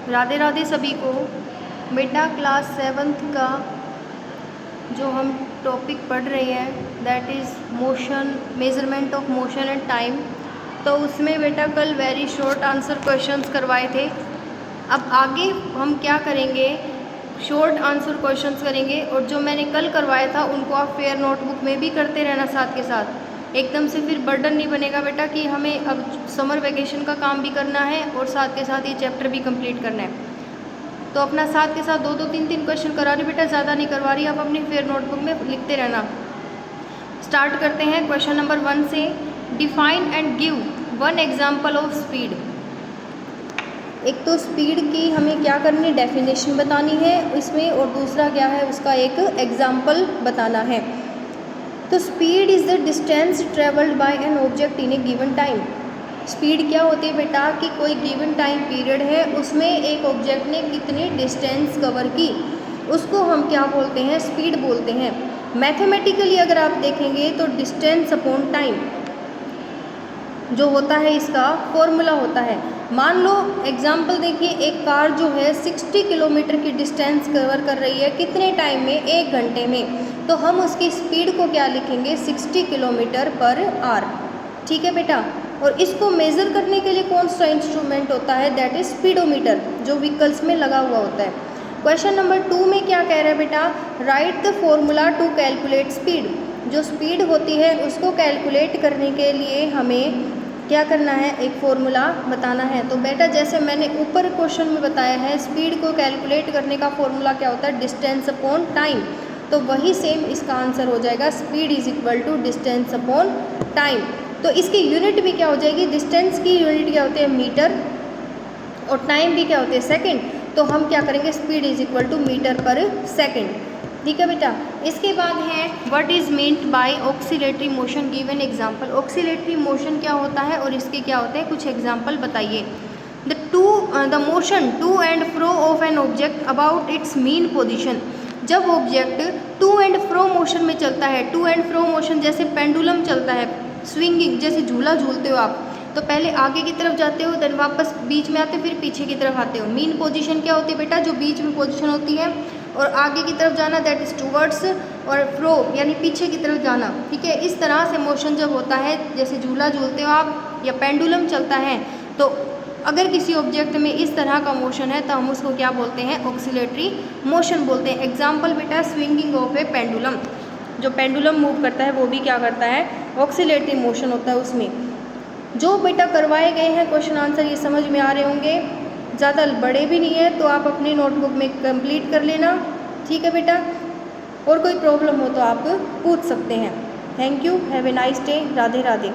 राधे राधे सभी को। बेटा क्लास 7th का जो हम टॉपिक पढ़ रहे हैं that is motion, measurement of motion and time. तो उसमें बेटा कल वेरी शॉर्ट आंसर क्वेश्चंस करवाए थे। अब आगे हम क्या करेंगे, शॉर्ट आंसर क्वेश्चंस करेंगे और जो मैंने कल करवाया था उनको आप फेयर नोटबुक में भी करते रहना साथ के साथ। एकदम से फिर बर्डन नहीं बनेगा बेटा कि हमें अब समर वैकेशन का काम भी करना है और साथ के साथ ये चैप्टर भी कंप्लीट करना है। तो अपना साथ के साथ 2-2 3-3 क्वेश्चन करा रही बेटा, ज़्यादा नहीं करवा रही, आप अपनी फेयर नोटबुक में लिखते रहना। स्टार्ट करते हैं क्वेश्चन नंबर 1 से। Define and give one example of speed. एक तो स्पीड की हमें क्या करनी, डेफिनेशन बतानी है इसमें, और दूसरा क्या है उसका एक एग्जाम्पल बताना है। तो speed is the distance travelled by an object in A given time. Speed क्या होती है बेटा कि कोई गिवन टाइम पीरियड है उसमें एक ऑब्जेक्ट ने कितनी डिस्टेंस कवर की, उसको हम क्या बोलते हैं, स्पीड बोलते हैं। मैथमेटिकली अगर आप देखेंगे तो डिस्टेंस अपॉन टाइम जो होता है इसका फॉर्मूला होता है। मान लो एग्जाम्पल देखिए, एक कार जो है 60 किलोमीटर की डिस्टेंस कवर कर रही है कितने टाइम में, 1 घंटे में। तो हम उसकी स्पीड को क्या लिखेंगे, 60 किलोमीटर पर आवर। ठीक है बेटा। और इसको मेज़र करने के लिए कौन सा इंस्ट्रूमेंट होता है, दैट इज स्पीडोमीटर, जो व्हीकल्स में लगा हुआ होता है। क्वेश्चन नंबर 2 में क्या कह रहा है बेटा, write the formula to calculate speed. जो स्पीड होती है उसको कैलकुलेट करने के लिए हमें क्या करना है, एक फॉर्मूला बताना है। तो बेटा जैसे मैंने ऊपर क्वेश्चन में बताया है, स्पीड को कैलकुलेट करने का फॉर्मूला क्या होता है, डिस्टेंस अपॉन टाइम। तो वही सेम इसका आंसर हो जाएगा, speed is equal to distance upon time. तो इसकी यूनिट भी क्या हो जाएगी, डिस्टेंस की यूनिट क्या होती है, मीटर, और टाइम भी क्या होती है, सेकेंड। तो हम क्या करेंगे, speed is equal to meter per second. ठीक है बेटा। इसके बाद है what is meant by oscillatory motion, give an example. Oscillatory motion क्या होता है और इसके क्या होते हैं, कुछ एग्जांपल बताइए। The motion to and fro of an object about its mean position. जब object to and fro motion में चलता है, टू एंड फ्रो मोशन जैसे पेंडुलम चलता है, स्विंगिंग जैसे झूला झूलते हो आप, तो पहले आगे की तरफ जाते हो, देन वापस बीच में आते हो, फिर पीछे की तरफ आते हो। मीन पोजीशन क्या होती है बेटा, जो बीच में पोजीशन होती है, और आगे की तरफ जाना दैट इज टूवर्ड्स, और फ्रो यानी पीछे की तरफ जाना। ठीक है। इस तरह से मोशन जब होता है, जैसे झूला झूलते हो आप या पेंडुलम चलता है, तो अगर किसी ऑब्जेक्ट में इस तरह का मोशन है तो हम उसको क्या बोलते हैं, ऑक्सीलेटरी मोशन बोलते हैं। एग्जाम्पल बेटा, स्विंगिंग ऑफ ए पेंडुलम, जो पेंडुलम मूव करता है वो भी क्या करता है, ऑक्सीलेटरी मोशन होता है उसमें। जो बेटा करवाए गए हैं क्वेश्चन आंसर ये समझ में आ रहे होंगे, ज़्यादा बड़े भी नहीं है, तो आप अपनी नोटबुक में कंप्लीट कर लेना। ठीक है बेटा। और कोई प्रॉब्लम हो तो आप पूछ सकते हैं। Thank you, have a nice day. Radhe Radhe.